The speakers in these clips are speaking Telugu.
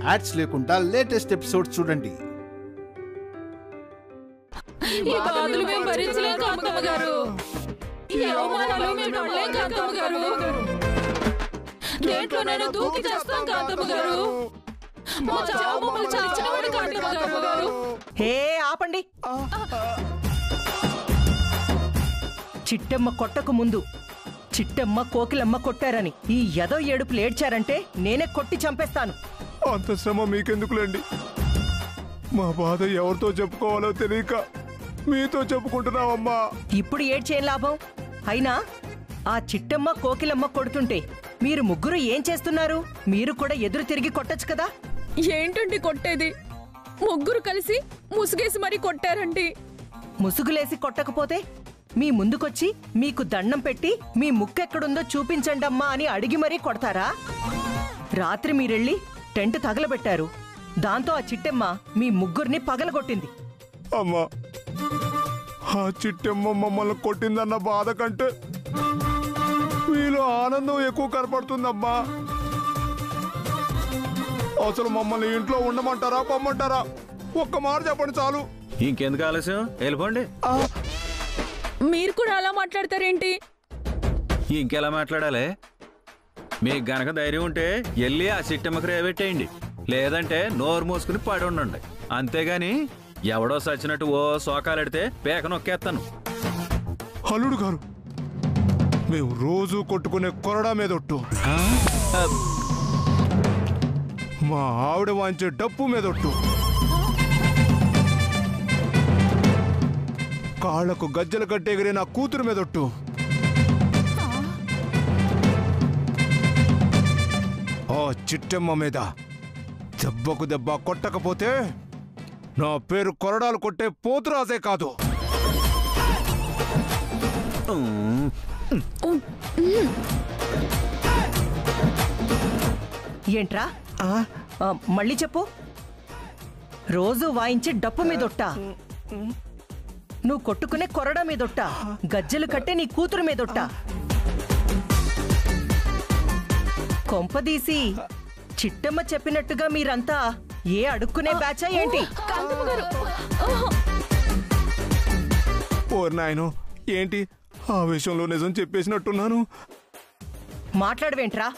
యాడ్స్ లేకుండా లేటెస్ట్ ఎపిసోడ్ చూడండి. హే ఆపండి. చిట్టమ్మ కొట్టకు ముందు చిట్టమ్మ కోకిలమ్మ కొట్టారని ఈ ఎదో ఏడుపులు ఏడ్చారంటే నేనే కొట్టి చంపేస్తాను. అంత శ్రమ మీకెందుకులేండి. మా బాధ ఎవరితో చెప్పుకోవాలో తెలియక మీతో చెప్పుకుంటున్నావమ్మా. ఇప్పుడు ఏడ్చేం లాభం? అయినా ఆ చిట్టమ్మ కోకిలమ్మ కొడుతుంటే మీరు ముగ్గురు ఏం చేస్తున్నారు? మీరు కూడా ఎదురు తిరిగి కొట్టచ్చు కదా. ఏంటండి కొట్టేది? ముగ్గురు కలిసి ముసుగేసి మరీ కొట్టారండి. ముసుగులేసి కొట్టకపోతే మీ ముందుకొచ్చి మీకు దండం పెట్టి మీ ముక్కెక్కడుందో చూపించండమ్మా అని అడిగి మరీ కొడతారా? రాత్రి మీరెళ్ళి టెంట్ తగలబెట్టారు. దాంతో ఆ చిట్టమ్మ మీ ముగ్గురిని పగలగొట్టింది. అమ్మా, ఆ చిట్టమ్మ మమ్మల్ని కొట్టిందన్న బాధ కంటే మీలో ఆనందం ఎక్కువ కనపడుతుందమ్మా. అసలు మమ్మల్ని ఇంట్లో ఉండమంటారా పొమ్మంటారా? ఒక్క మాట చెప్పండి చాలు. ఇంకెందుకు ఆలస్యం, వెళ్ళిపోండి. మీరు కూడా అలా మాట్లాడతారేంటి? ఇంకెలా మాట్లాడాలి? మీకు గనక ధైర్యం ఉంటే వెళ్ళి ఆ చిట్టమ్మకి రేవెట్టేయండి, లేదంటే నోరు మూసుకుని పడి ఉండండి. అంతేగాని ఎవడో సచ్చినట్టు ఓ సోకాలెడితే పేక నొక్కేస్తాను. అల్లుడు గారు, మేము రోజు కొట్టుకునే కొరడా మీద ఒట్టు, మా ఆవిడ వాంచే డప్పు మీద ఒట్టు, కాళ్లకు గజ్జలు కట్టెగిరే నా కూతురు మీద ఒట్టు, ఆ చిట్టమ్మ మీద దెబ్బకు దెబ్బ కొట్టకపోతే నా పేరు కొరడాలు కొట్టే పోతురాజే కాదు. ఏంట్రా? మళ్ళీ చెప్పు. రోజు వాయించి డప్పు మీదొట్టా, నువ్వు కొట్టుకునే కొరడా మీదొట్టా, గజ్జలు కట్టే నీ కూతురు మీదొట్టా. కొంపదీసి చిట్టమ్మ చెప్పినట్టుగా మీరంతా ఏ అడుక్కునే బ్యాచా ఏంటి? ఓర్ నాయనో, ఏంటి ఆ విషయంలో నిజం చెప్పేసినట్టున్నాను. మాట్లాడవేంట్రా?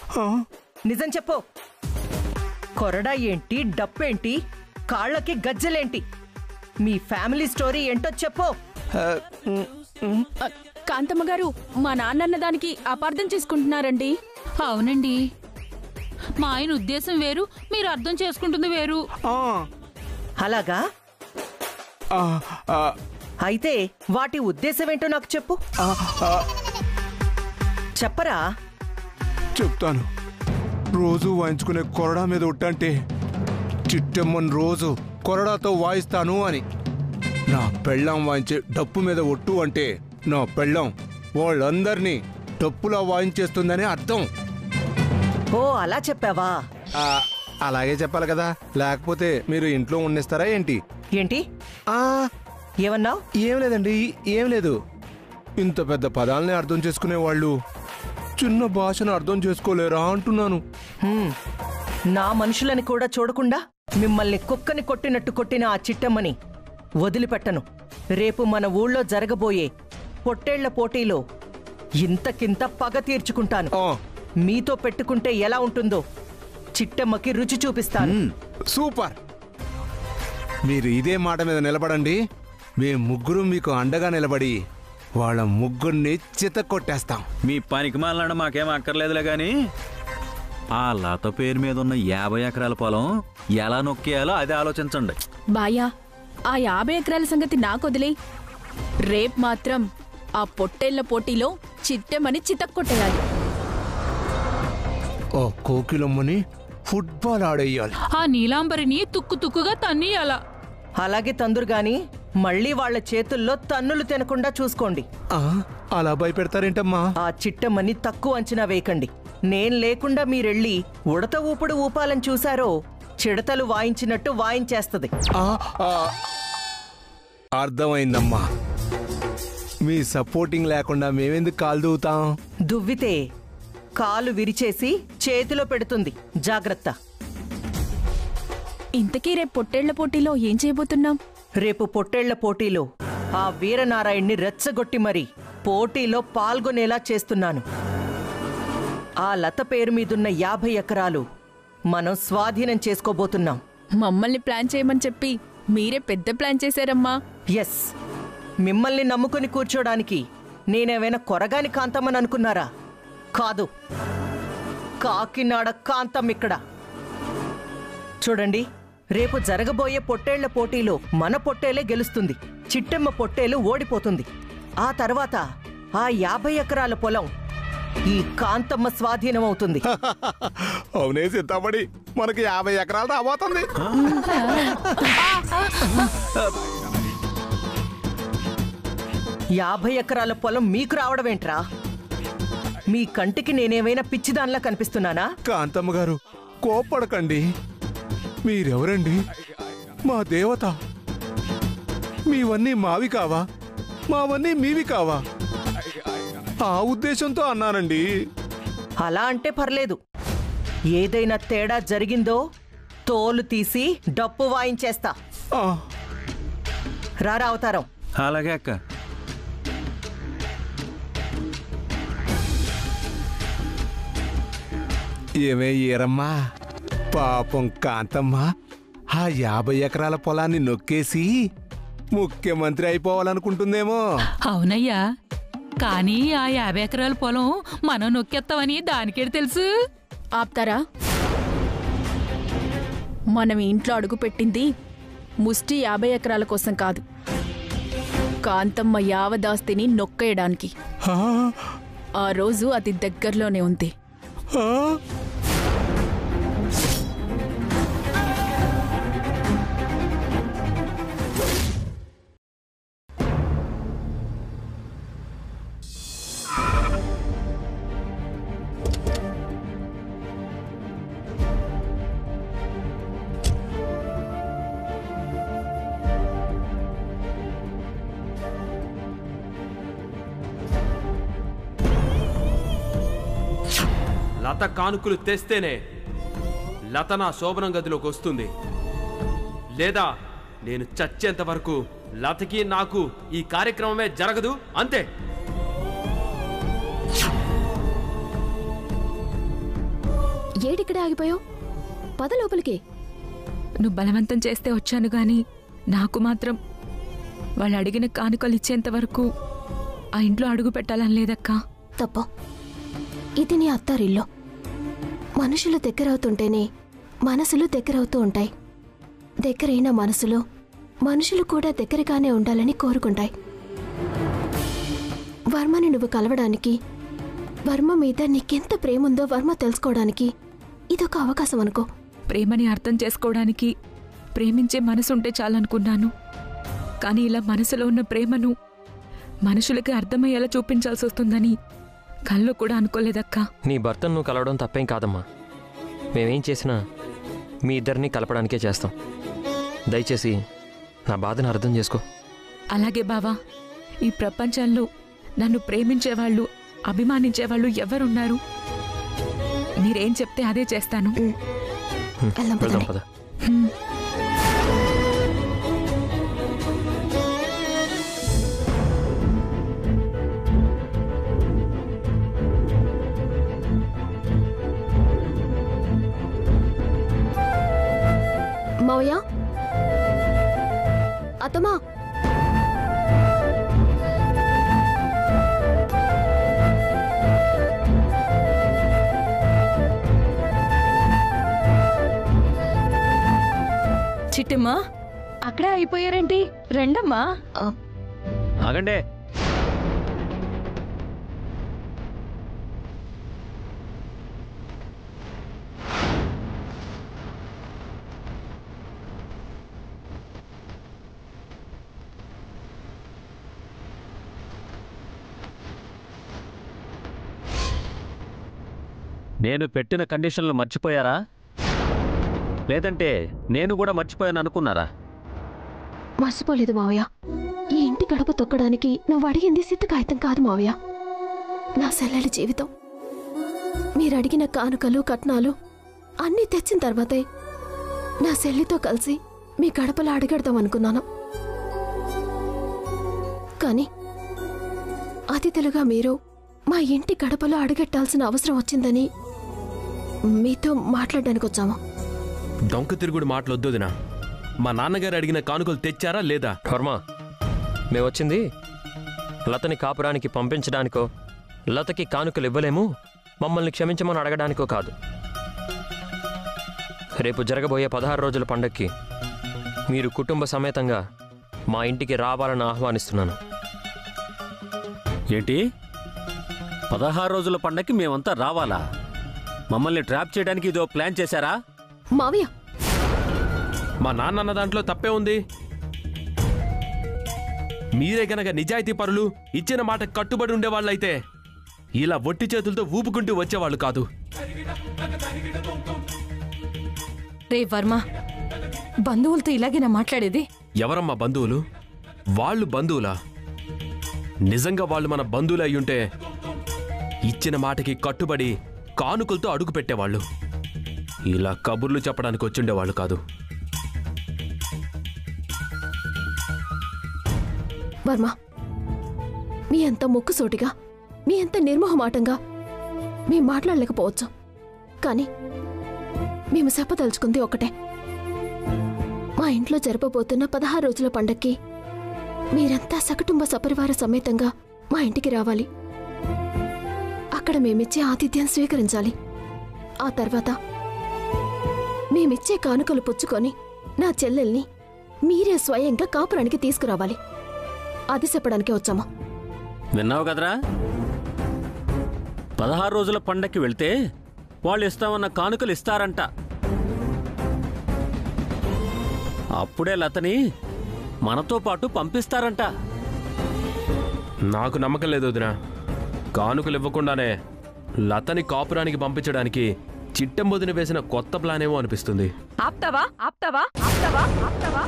నిజం చెప్పు. కొరడా ఏంటి, డప్పేంటి, కాళ్ళకి గజ్జలేంటి? మీ ఫ్యామిలీ స్టోరీ ఏంటో చెప్పు. కాంతమ్మ గారు, మా నాన్న దానికి అపార్థం చేసుకుంటున్నారండి. అవునండి, మా ఆయన ఉద్దేశం వేరు, మీరు అర్థం చేసుకుంటుంది వేరు. అలాగా? అయితే వాటి ఉద్దేశం ఏంటో నాకు చెప్పు. చెప్పరా? చెప్తాను. రోజు వాయించుకునే కొరడా మీద ఒట్టంటే చిట్టమ్మని రోజు కొరడాతో వాయిస్తాను అని. నా పెళ్ళాం వాయించే డప్పు మీద ఒట్టు అంటే నా పెళ్ళాం వాళ్ళందరినీ డప్పులా వాయించేస్తుందని అర్థం. ఓ, అలా చెప్పావా? అలాగే చెప్పాలి కదా, లేకపోతే మీరు ఇంట్లో ఉండిస్తారా ఏంటి? ఏంటి ఏమన్నావు? ఏం లేదండి, ఏం లేదు. ఇంత పెద్ద పదాలని అర్థం చేసుకునే వాళ్ళు చిన్న భాషను అర్థం చేసుకోలేరా అంటున్నాను. నా మనుషులని కూడా చూడకుండా మిమ్మల్ని కుక్కని కొట్టినట్టు కొట్టిన ఆ చిట్టమ్మని వదిలిపెట్టను. రేపు మన ఊళ్ళో జరగబోయే పొట్టేళ్ల పోటీలో ఇంతకింత పగ తీర్చుకుంటాను. మీతో పెట్టుకుంటే ఎలా ఉంటుందో చిట్టమ్మకి రుచి చూపిస్తాను. సూపర్. మీరు ఇదే మాట మీద నిలబడండి. మేము ముగ్గురు మీకు అండగా నిలబడి వాళ్ళ ముగ్గురిని చిత కొట్టేస్తాం. మీ పనికి మాలనాడ మాకేం అక్కర్లేదులే గాని ఆ లత పేరు మీద ఉన్న 50 ఎకరాల పొలం ఎలా నొక్కేయాలో అదే ఆలోచించండి. బాయా, ఆ 50 ఎకరాల సంగతి నాకొదిలే. రేపు మాత్రం ఆ పొట్టేళ్ల పోటీలో చిట్టమని చితక్కొట్టేయాలి. ఓ కోకిలమ్మని ఫుట్బాల్ ఆడేయాలి. ఆ నీలాంబరిని తుక్కు తుక్కుగా తన్నియాలా. అలాగే తందురు గాని మళ్ళీ వాళ్ల చేతుల్లో తన్నులు తినకుండా చూసుకోండి. అలా భయపెడతారేంటమ్మా? ఆ చిట్టమ్మని తక్కువ అంచనా వేయకండి. నేను లేకుండా మీరెళ్ళి ఉడత ఊపుడు ఊపాలని చూశారో చిడతలు వాయించినట్టు వాయించేస్తది. అర్థమైందమ్మా. మీ సపోర్టింగ్ లేకుండా మేమెందుకు కాలు దూవుతాం? దువ్వితే కాలు విరిచేసి చేతిలో పెడుతుంది. జాగ్రత్త. ఇంతకీ రేపు పొట్టేళ్ల పోటీలో ఏం చేయబోతున్నాం? రేపు పొట్టేళ్ల పోటీలో ఆ వీరనారాయణ్ణి రెచ్చగొట్టి మరి పోటీలో పాల్గొనేలా చేస్తున్నాను. ఆ లత పేరు మీదున్న 50 ఎకరాలు మనం స్వాధీనం చేసుకోబోతున్నాం. మమ్మల్ని ప్లాన్ చేయమని చెప్పి మీరే పెద్ద ప్లాన్ చేశారమ్మా. ఎస్, మిమ్మల్ని నమ్ముకుని కూర్చోడానికి నేనేమైనా కొరగాని కాంతమ్మని అనుకున్నారా? కాదు, కాకినాడ కాంతం ఇక్కడ. చూడండి, రేపు జరగబోయే పొట్టేళ్ల పోటీలో మన పొట్టేలే గెలుస్తుంది, చిట్టెమ్మ పొట్టేలు ఓడిపోతుంది. ఆ తర్వాత ఆ 50 ఎకరాల పొలం ఈ కాంతమ్మ స్వాధీనం అవుతుంది. అవునే చింతపడి, మనకి 50 ఎకరాలు రాబోతుంది. 50 ఎకరాల పొలం మీకు రావడం ఏంట్రా? మీ కంటికి నేనేమైనా పిచ్చిదానిలా కనిపిస్తున్నానా? కాంతమ్మ గారు, కోప్పడకండి. మీరెవరండి? మా దేవత. మీవన్నీ మావి కావా? మావన్నీ మీవి కావా? ఆ ఉద్దేశంతో అన్నానండి. అలా అంటే పర్లేదు. ఏదైనా తేడా జరిగిందో తోలు తీసి డప్పు వాయించేస్తా. ఆ, రారా అవతారం. అలాగే అక్క. ఏమే ఈరమ్మా, పాపం కాంతమ్మ ఆ 50 ఎకరాల పొలాన్ని నొక్కేసి ముఖ్యమంత్రి అయిపోవాలనుకుంటుందేమో. అవునయ్యా, కానీ ఆ 50 ఎకరాల పొలం మనం నొక్కేస్తామని దానికేడు తెలుసు. ఆప్తారా? మనం ఇంట్లో అడుగుపెట్టింది ముష్టి 50 ఎకరాల కోసం కాదు, కాంతమ్మ యావదాస్తిని నొక్కేయడానికి. ఆ, ఆ రోజు అతి దగ్గరలోనే ఉంది. ఆ, లత కానుకలు తెస్తేనే లత నా శోభనం గదిలోకి వస్తుంది, లేదా నేను చచ్చేంత వరకు లతకి నాకు ఈ కార్యక్రమమే జరగదు. అంతే. ఏడిక్కడే ఆగిపోయావు? పద లోపలికి. నువ్వు బలవంతం చేస్తే వచ్చాను గాని నాకు మాత్రం వాళ్ళు అడిగిన కానుకలు ఇచ్చేంత వరకు ఆ ఇంట్లో అడుగు పెట్టాలని లేదక్కా. తప్ప, ఇది నీ అత్తారిల్లు. మనుషులు దగ్గరవుతుంటేనే మనసులు దగ్గరవుతూ ఉంటాయి. దగ్గరైన మనసులో మనుషులు కూడా దగ్గరగానే ఉండాలని కోరుకుంటాయి. వర్మని నువ్వు కలవడానికి, వర్మ మీద నీకెంత ప్రేముందో వర్మ తెలుసుకోవడానికి ఇదొక అవకాశం అనుకో. ప్రేమని అర్థం చేసుకోవడానికి ప్రేమించే మనసుంటే చాలనుకున్నాను. కానీ ఇలా మనసులో ఉన్న ప్రేమను మనుషులకి అర్థమయ్యేలా చూపించాల్సి వస్తుందని కల్లో కూడా అనుకోలేదక్కా. నీ భర్తను నువ్వు కలవడం తప్పేం కాదమ్మా. మేమేం చేసినా మీ ఇద్దరిని కలపడానికే చేస్తాం. దయచేసి నా బాధను అర్థం చేసుకో. అలాగే బావా, ఈ ప్రపంచంలో నన్ను ప్రేమించేవాళ్ళు, అభిమానించేవాళ్ళు ఎవరున్నారు? మీరేం చెప్తే అదే చేస్తాను. వెళ్దాం పద. మావయ్య, అత్తమా, చిట్టమ్మా, అక్కడే అయిపోయారేంటి? రండమ్మా. ఆగండే. నేను పెట్టిన కండిషన్లు మర్చిపోయారా? లేదంటే నేను కూడా మర్చిపోయాను అనుకున్నారా? మర్చిపోలేదు మావయ్య. ఈ ఇంటి గడప తొక్కడానికి నువ్వు అడిగింది సిద్ధ కాగితం కాదు మావయ్య, నా సెల్లెలి జీవితం. మీరు అడిగిన కానుకలు, కట్నాలు అన్నీ తెచ్చిన తర్వాతే నా చెల్లితో కలిసి మీ గడపలో అడుగెడదాం అనుకున్నాను. కానీ అతిథులుగా మీరు మా ఇంటి గడపలో అడుగెట్టాల్సిన అవసరం వచ్చిందని మీతో మాట్లాడడానికి వచ్చాము. డొంక తిరుగుడు మాటలొద్దుదినా. మా నాన్నగారు అడిగిన కానుకలు తెచ్చారా లేదా? వర్మ, మేమొచ్చింది లతని కాపురానికి పంపించడానికో, లతకి కానుకలు ఇవ్వలేము మమ్మల్ని క్షమించమని అడగడానికో కాదు. రేపు జరగబోయే 16 రోజుల పండక్కి మీరు కుటుంబ సమేతంగా మా ఇంటికి రావాలని ఆహ్వానిస్తున్నాను. ఏంటి 16 రోజుల పండక్కి మేమంతా రావాలా? మమ్మల్ని ట్రాప్ చేయడానికి ఇదో ప్లాన్ చేశారా? మావయ్య, మా నాన్న అన్న దాంట్లో తప్పే ఉంది. మీరే గనక నిజాయితీ పరులు, ఇచ్చిన మాట కట్టుబడి ఉండేవాళ్ళైతే ఇలా ఒట్టి చేతులతో ఊపుకుంటూ వచ్చేవాళ్ళు కాదు. రే వర్మ, బంధువులతో ఇలాగేనా మాట్లాడేది? ఎవరమ్మా బంధువులు? వాళ్ళు బంధువులా? నిజంగా వాళ్ళు మన బంధువులు అయ్యుంటే ఇచ్చిన మాటకి కట్టుబడి కానుకలతో అడుగు పెట్టేవాళ్ళు. ఇలా కబుర్లు చెప్పడానికి వచ్చిండేవాళ్ళు కాదు. వర్మ, మీ అంత ముక్కుసోటిగా, మీ అంత నిర్మోహమాటంగా మేము మాట్లాడలేకపోవచ్చు. కానీ మేము చెప్పదలుచుకుంది ఒకటే. మా ఇంట్లో జరపబోతున్న 16 రోజుల పండక్కి మీరంతా సకుటుంబ సపరివార సమేతంగా మా ఇంటికి రావాలి. అక్కడ మేమిచ్చే ఆతిథ్యం స్వీకరించాలి. ఆ తర్వాత మేమిచ్చే కానుకలు పుచ్చుకొని నా చెల్లెల్ని మీరే స్వయంగా కాపురానికి తీసుకురావాలి. అది చెప్పడానికే వచ్చామా. విన్నావు కదరా? 16 రోజుల పండక్కి వెళ్తే వాళ్ళు ఇస్తామన్న కానుకలు ఇస్తారంట. అప్పుడే లతని మనతో పాటు పంపిస్తారంట. నాకు నమ్మకం లేదు వదినా. కానుకలు ఇవ్వకుండానే లతని కాపురానికి పంపించడానికి చిట్టెంబొదిన వేసిన కొత్త ప్లాన్ ఏమో అనిపిస్తుంది. ఆప్తావా ఆప్తావా ఆప్తావా ఆప్తావా?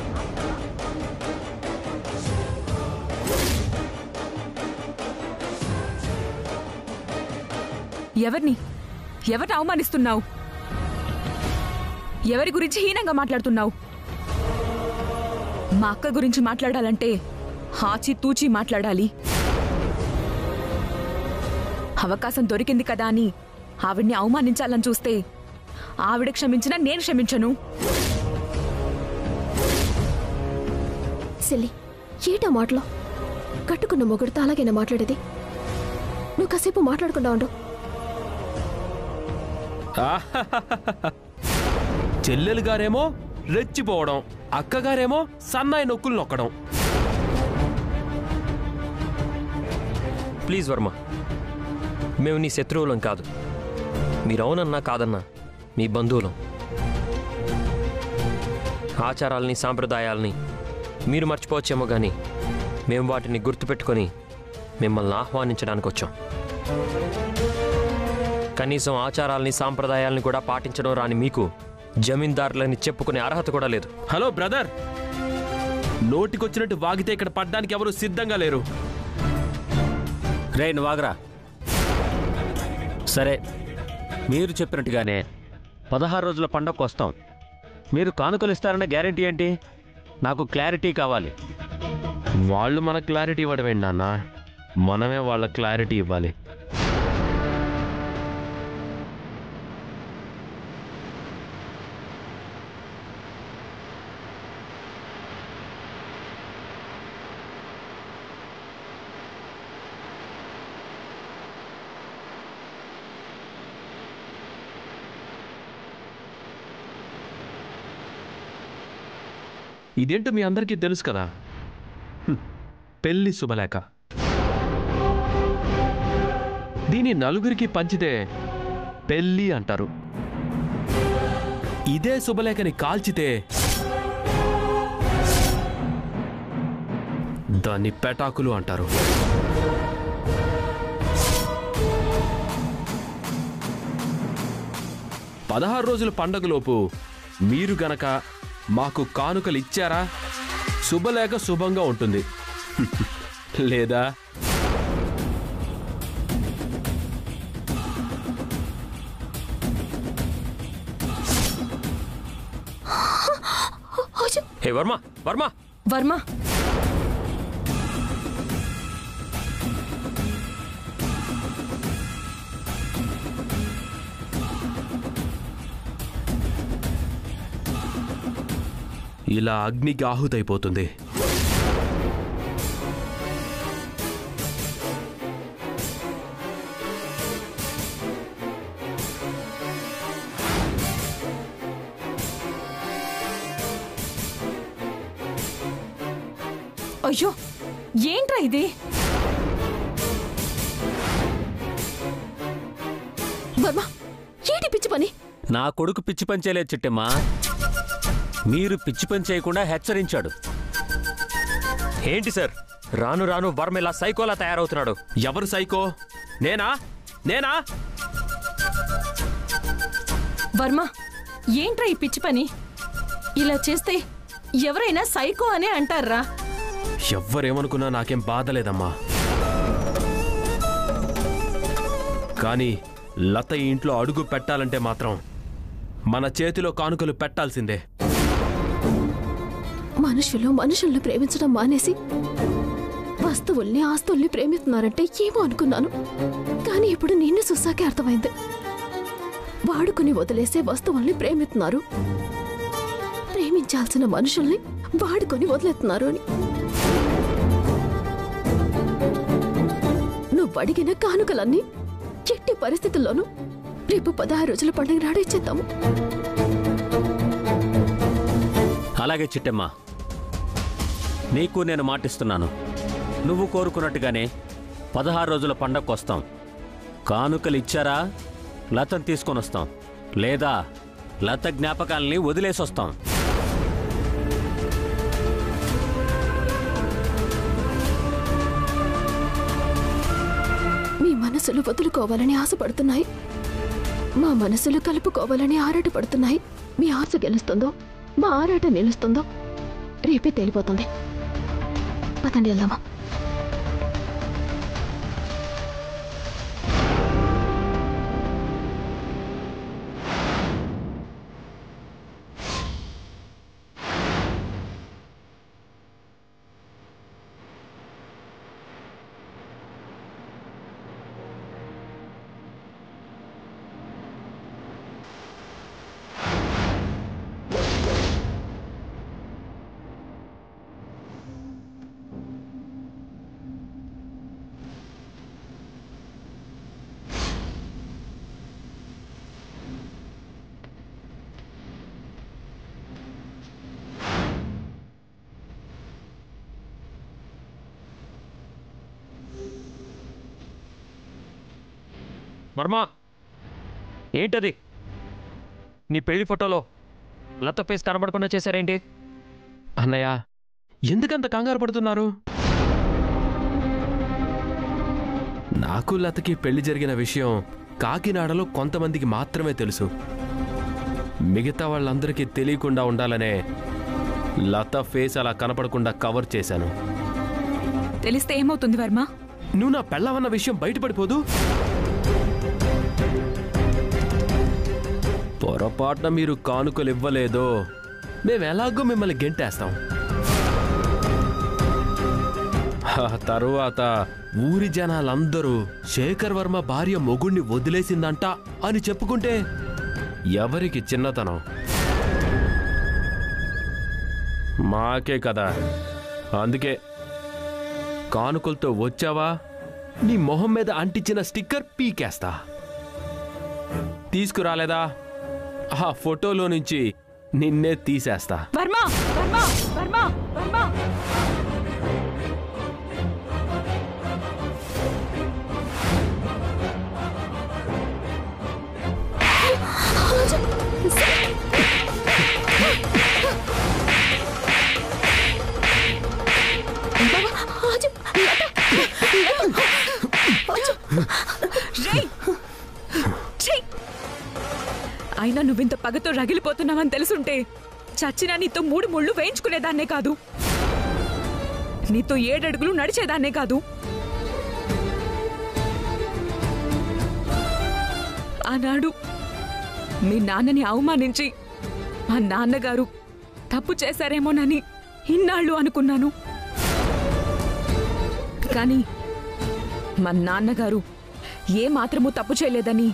ఎవరిని అవమానిస్తున్నావు? ఎవరి గురించి హీనంగా మాట్లాడుతున్నావు? మా అక్క గురించి మాట్లాడాలంటే హాచి తూచి మాట్లాడాలి. అవకాశం దొరికింది కదా అని ఆవిడ్ని అవమానించాలని చూస్తే ఆవిడ క్షమించినా నేను క్షమించను. సిల్లి, ఏటా మాటలో? కట్టుకున్న మొగుడితో అలాగైనా మాట్లాడేది? నువ్వు కాసేపు మాట్లాడకుండా ఉండు. చెల్లెలు గారేమో రెచ్చిపోవడం, అక్కగారేమో సన్నాయి నొక్కులు నొక్కడం. ప్లీజ్ వర్మ, మేము నీ శత్రువులం కాదు. మీరు అవునన్నా కాదన్నా మీ బంధువులం. ఆచారాలని సాంప్రదాయాలని మీరు మర్చిపోవచ్చేమో కానీ మేము వాటిని గుర్తుపెట్టుకొని మిమ్మల్ని ఆహ్వానించడానికి వచ్చాం. కనీసం ఆచారాలని సాంప్రదాయాలని కూడా పాటించడం రాని మీకు జమీందారులని చెప్పుకునే అర్హత కూడా లేదు. హలో బ్రదర్, నోటికొచ్చినట్టు వాగితే ఇక్కడ పడ్డానికి ఎవరు సిద్ధంగా లేరు. రే నువ్వాగరా. సరే, మీరు చెప్పినట్టుగానే 16 రోజుల పండగకు వస్తాం. మీరు కానుకలు ఇస్తారన్న గ్యారెంటీ ఏంటి? నాకు క్లారిటీ కావాలి. వాళ్ళు మన క్లారిటీ ఇవ్వడమేంటి నాన్న, మనమే వాళ్ళ క్లారిటీ ఇవ్వాలి. ఇదేంటో మీ అందరికీ తెలుసు కదా, పెళ్లి శుభలేఖ. దీన్ని నలుగురికి పంచితే పెళ్లి అంటారు. ఇదే శుభలేఖని కాల్చితే దాన్ని పెటాకులు అంటారు. పదహారు రోజుల పండగలోపు మీరు గనక మాకు కానుకలు ఇచ్చారా, శుభలేఖ శుభంగా ఉంటుంది. లేదా హే వర్మ, వర్మ, వర్మ, ఇలా అగ్నికి ఆహుతైపోతుంది. అయ్యో ఏంట్రా ఇది? వర్మ, ఏంటి పిచ్చి పని? నా కొడుకు పిచ్చి పని చేయలేదు చిట్టమ్మా, మీరు పిచ్చి పని చేయకుండా హెచ్చరించాడు. ఏంటి సార్, రాను రాను వర్మ ఇలా సైకోలా తయారవుతున్నాడు. ఎవరు సైకో? నేనా? నేనా? వర్మ, ఏంట్రా ఈ పిచ్చి పని? ఇలా చేస్తే ఎవరైనా సైకో అనే అంటారా? ఎవ్వరేమనుకున్నా నాకేం బాధలేదమ్మా. కానీ లత ఈ ఇంట్లో అడుగు పెట్టాలంటే మాత్రం మన చేతిలో కానుకలు పెట్టాల్సిందే. మనుషుల్ని ప్రేమించడం మానేసి వస్తువుల్ని ఆస్తుల్ని ప్రేమిస్తున్నారంటే ఏమో అనుకున్నాను. కానీ ఇప్పుడు నిన్ను చూసాకే అర్థమైంది. వాడుకుని వదిలేసే వస్తువుల్ని ప్రేమిస్తున్నారు, ప్రేమించాల్సిన మనుషుల్ని వాడుకొని వదిలేస్తున్నారు అని. నువ్వు అడిగిన కానుకలన్నీ ఎట్టి పరిస్థితుల్లోనూ రేపు 16 రోజుల పండుగ నాడు ఇచ్చేద్దాము. అలాగే చిట్టమ్మా, నీకు నేను మాటిస్తున్నాను. నువ్వు కోరుకున్నట్టుగానే 16 రోజుల పండగకు వస్తాం. కానుకలు ఇచ్చారా లతను తీసుకొని వస్తాం, లేదా లత జ్ఞాపకాలని వదిలేసొస్తాం. మీ మనసులు వదులుకోవాలని ఆశపడుతున్నాయి, మా మనసులు కలుపుకోవాలని ఆరాటపడుతున్నాయి. మీ ఆశ గెలుస్తుందో మా ఆరాట నిలుస్తుందో రేపే తేలిపోతుంది. పదండి వెళ్దామా. వర్మ, ఏంటది? నీ పెళ్లి ఫోటోలో లత ఫేస్ కనబడకుండా చేశారేంటి? అన్నయ్య, ఎందుకంత కంగారు పడుతున్నారు? నాకు లతకి పెళ్లి జరిగిన విషయం కాకినాడలో కొంతమందికి మాత్రమే తెలుసు. మిగతా వాళ్ళందరికీ తెలియకుండా ఉండాలనే లత ఫేస్ అలా కనపడకుండా కవర్ చేశాను. తెలిస్తే ఏమవుతుంది వర్మ? నువ్వు నా పెళ్ళవన్న విషయం బయటపడిపోదు. పొరపాటున మీరు కానుకలు ఇవ్వలేదో మేమెలాగో మిమ్మల్ని గెంటేస్తాం. ఆ తరువాత ఊరి జనాలందరూ శేఖర్ వర్మ భార్య మొగుణ్ణి వదిలేసిందంట అని చెప్పుకుంటే ఎవరికి చిన్నతనం? మాకే కదా. అందుకే కానుకలతో వచ్చావా నీ మొహం మీద అంటించిన స్టిక్కర్ పీకేస్తా. తీసుకురాలేదా ఆ ఫోటోలో నుంచి నిన్నే తీసేస్తా. వర్మ, వర్మ, వర్మ, వర్మ. అయినా నువ్వింత పగతో రగిలిపోతున్నావని తెలుసుంటే చచ్చినా నీతో 3 ముళ్ళు వేయించుకునేదాన్నే కాదు, నీతో 7 అడుగులు నడిచేదాన్నే కాదు. ఆనాడు మీ నాన్నని అవమానించి మా నాన్నగారు తప్పు చేశారేమోనని ఇన్నాళ్ళు అనుకున్నాను. కానీ మా నాన్నగారు ఏ మాత్రమూ తప్పు చేయలేదని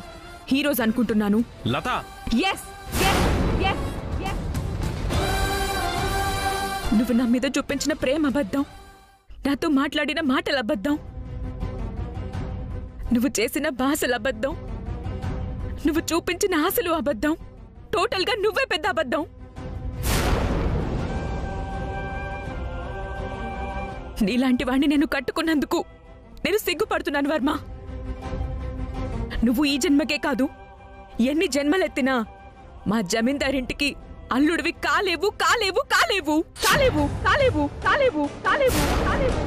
ఈరోజు అనుకుంటున్నాను. లత, నువ్వు నా మీద చూపించిన ప్రేమ అబద్ధం, నాతో మాట్లాడిన మాటలు అబద్ధం, నువ్వు చేసిన భాషలు అబద్ధం, నువ్వు చూపించిన ఆశలు అబద్ధం. టోటల్గా నువ్వే పెద్ద అబద్ధం. నీలాంటి వాణ్ణి నేను కట్టుకున్నందుకు నేను సిగ్గుపడుతున్నాను వర్మ. నువ్వు ఈ జన్మకే కాదు, ఎన్ని జన్మలెత్తినా మా జమీందారింటికి అల్లుడివి కాలేవు కాలేవు కాలేవు కాలేవు కాలేవు కాలేవు కాలేవు కాలేవు.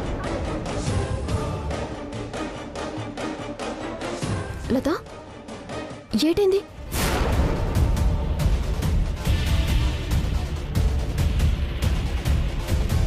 లత, ఏటైంది?